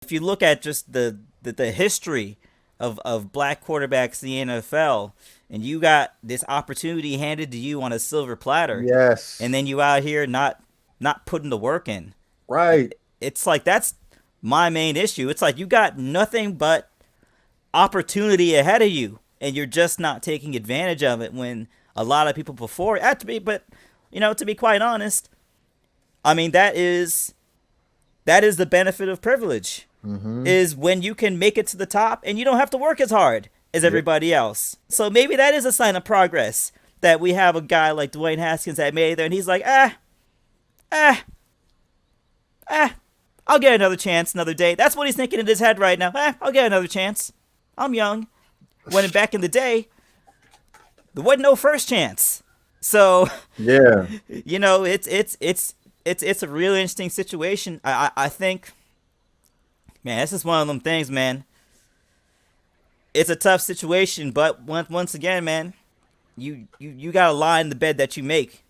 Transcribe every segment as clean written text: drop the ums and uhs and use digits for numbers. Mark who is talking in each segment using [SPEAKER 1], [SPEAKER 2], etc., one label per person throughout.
[SPEAKER 1] if you look at just the history of black quarterbacks in the NFL, and you got this opportunity handed to you on a silver platter, and
[SPEAKER 2] Yes.
[SPEAKER 1] then you out here not putting the work in,
[SPEAKER 2] Right.
[SPEAKER 1] it's like that's my main issue. It's like you got nothing but opportunity ahead of you, and you're just not taking advantage of it when a lot of people before had to be. But to be quite honest, I mean that is the benefit of privilege,
[SPEAKER 2] Mm-hmm.
[SPEAKER 1] is when you can make it to the top and you don't have to work as hard as
[SPEAKER 2] Yep.
[SPEAKER 1] everybody else. So maybe that is a sign of progress that we have a guy like Dwayne Haskins that made it there, and he's like, ah, ah, I'll get another chance another day. That's what he's thinking in his head right now. I'll get another chance. I'm young. When back in the day, there wasn't no first chance. So,
[SPEAKER 2] Yeah.
[SPEAKER 1] it's a really interesting situation. I think, man, this is one of them things, man. It's a tough situation, but once again, man, you gotta lie in the bed that you make,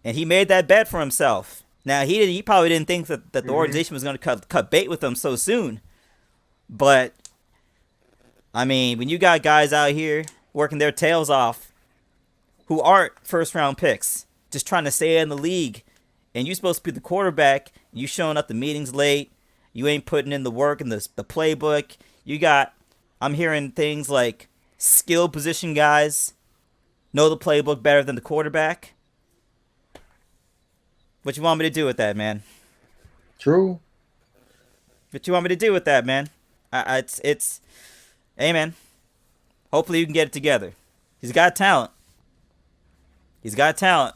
[SPEAKER 1] and he made that bet for himself. Now he probably didn't think that the
[SPEAKER 2] Mm-hmm.
[SPEAKER 1] organization was gonna cut bait with him so soon, but I mean, when you got guys out here working their tails off who aren't first round picks, just trying to stay in the league, and you're supposed to be the quarterback, you showing up to meetings late, you ain't putting in the work in the playbook. I'm hearing things like skill position guys know the playbook better than the quarterback. What you want me to do with that, man?
[SPEAKER 2] True.
[SPEAKER 1] What you want me to do with that, man? Hey, man. Hopefully you can get it together. He's got talent. He's got talent,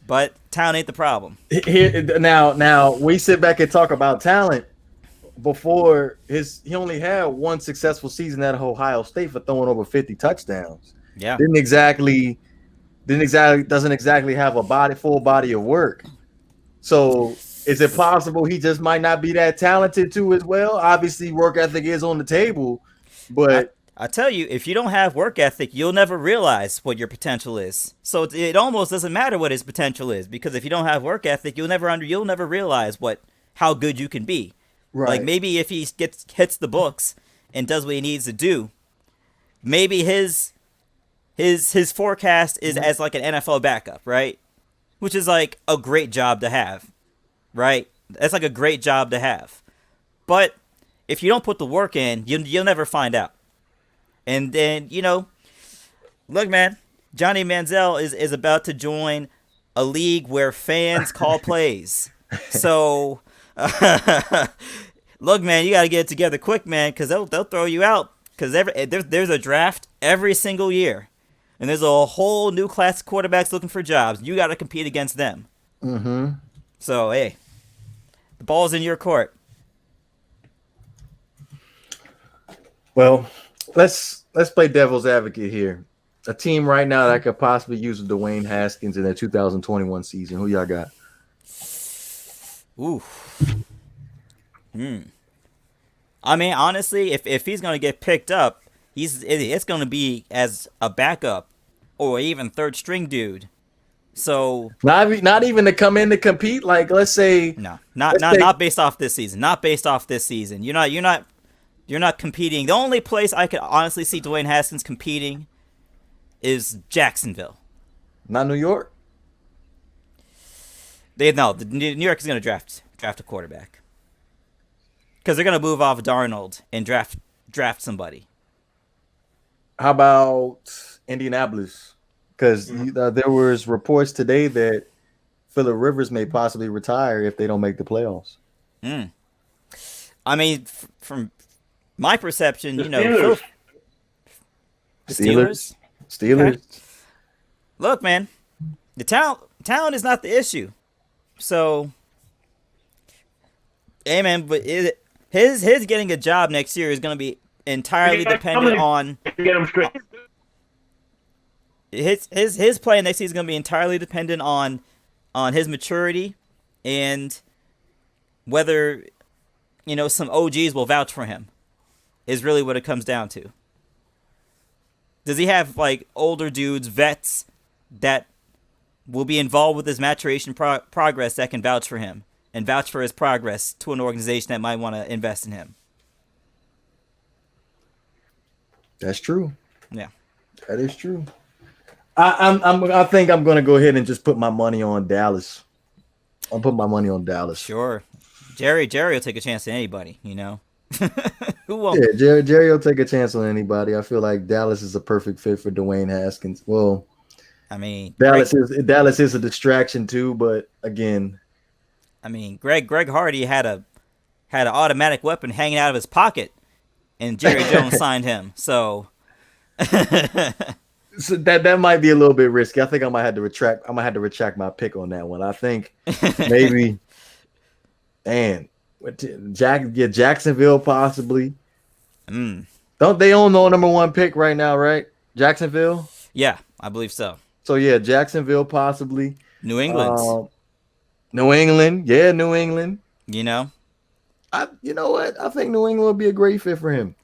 [SPEAKER 1] but talent ain't the problem.
[SPEAKER 2] Here now we sit back and talk about talent. Before he only had one successful season at Ohio State for throwing over 50 touchdowns.
[SPEAKER 1] Yeah.
[SPEAKER 2] Didn't exactly doesn't exactly have a full body of work. So is it possible he just might not be that talented too as well? Obviously, work ethic is on the table,
[SPEAKER 1] I
[SPEAKER 2] but
[SPEAKER 1] I tell you, if you don't have work ethic, you'll never realize what your potential is. So it almost doesn't matter what his potential is, because if you don't have work ethic, you'll never realize how good you can be. Like
[SPEAKER 2] right.
[SPEAKER 1] maybe if he hits the books and does what he needs to do, maybe his forecast is as like an NFL backup, right? Which is like a great job to have, right? That's like a great job to have. But if you don't put the work in, you'll never find out. And then, look, man, Johnny Manziel is about to join a league where fans call plays. So, look, man, you got to get it together quick, man, because they'll throw you out. Because there's a draft every single year. And there's a whole new class of quarterbacks looking for jobs. You got to compete against them.
[SPEAKER 2] Mm-hmm.
[SPEAKER 1] So, hey, the ball's in your court.
[SPEAKER 2] Well, let's play devil's advocate here. A team right now that could possibly use Dwayne Haskins in their 2021 season. Who y'all got?
[SPEAKER 1] Ooh. I mean, honestly, if he's gonna get picked up, it's gonna be as a backup or even third string dude. So
[SPEAKER 2] Not even to come in to compete. Like let's say,
[SPEAKER 1] no, not
[SPEAKER 2] let's
[SPEAKER 1] not
[SPEAKER 2] take
[SPEAKER 1] not based off this season. Not based off this season. You're not competing. The only place I could honestly see Dwayne Haskins competing is Jacksonville.
[SPEAKER 2] not New York.
[SPEAKER 1] The New York is gonna draft a quarterback because they're gonna move off Darnold and draft somebody.
[SPEAKER 2] How about Indianapolis? Because there was reports today that Phillip Rivers may possibly retire if they don't make the playoffs.
[SPEAKER 1] Mm. I mean, from my perception,
[SPEAKER 3] The Steelers.
[SPEAKER 1] the Steelers.
[SPEAKER 2] Steelers.
[SPEAKER 1] Look, man, the talent is not the issue. So, hey, man, but his getting a job next year is going to be entirely dependent on
[SPEAKER 3] Get them straight.
[SPEAKER 1] his play next season is going to be entirely dependent on his maturity and whether some OGs will vouch for him. Is really what it comes down to. Does he have like older dudes, vets that will be involved with his maturation progress that can vouch for him and vouch for his progress to an organization that might want to invest in him?
[SPEAKER 2] That's true.
[SPEAKER 1] Yeah.
[SPEAKER 2] That is true. I think I'm gonna go ahead and just put my money on Dallas. I'll put my money on Dallas.
[SPEAKER 1] Sure. Jerry will take a chance on anybody, you know. Who won't?
[SPEAKER 2] Yeah, Jerry will take a chance on anybody. I feel like Dallas is a perfect fit for Dwayne Haskins. Well,
[SPEAKER 1] I mean,
[SPEAKER 2] Dallas is a distraction too, but again,
[SPEAKER 1] Greg Hardy had an automatic weapon hanging out of his pocket, and Jerry Jones signed him. So,
[SPEAKER 2] so that might be a little bit risky. I think I might have to retract my pick on that one. I think maybe, and Jacksonville possibly. Don't they own the number one pick right now, right? Jacksonville?
[SPEAKER 1] Yeah, I believe so.
[SPEAKER 2] So yeah, Jacksonville possibly.
[SPEAKER 1] New England.
[SPEAKER 2] New England. Yeah, New England.
[SPEAKER 1] You know?
[SPEAKER 2] You know what? I think New England would be a great fit for him.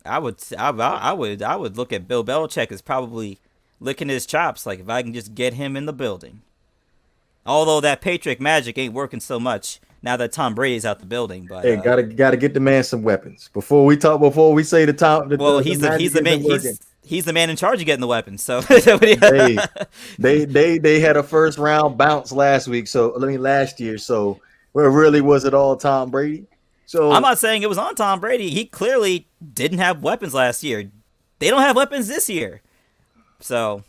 [SPEAKER 1] I would look at Bill Belichick as probably licking his chops, like if I can just get him in the building. Although that Patriot magic ain't working so much now that Tom Brady's out the building, but
[SPEAKER 2] hey, gotta get the man some weapons before we say the Tom.
[SPEAKER 1] He's the man in charge of getting the weapons. So
[SPEAKER 2] hey, they had a first round bounce last year. So where really was it all Tom Brady? So
[SPEAKER 1] I'm not saying it was on Tom Brady. He clearly didn't have weapons last year. They don't have weapons this year. So,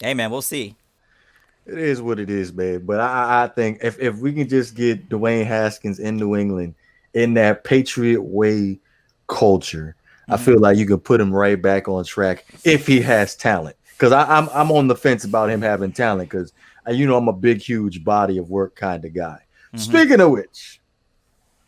[SPEAKER 1] hey man, we'll see.
[SPEAKER 2] It is what it is, babe. But I think if we can just get Dwayne Haskins in New England in that Patriot way culture, I feel like you can put him right back on track if he has talent. Because I'm on the fence about him having talent because I'm a big, huge body of work kind of guy. Speaking of which,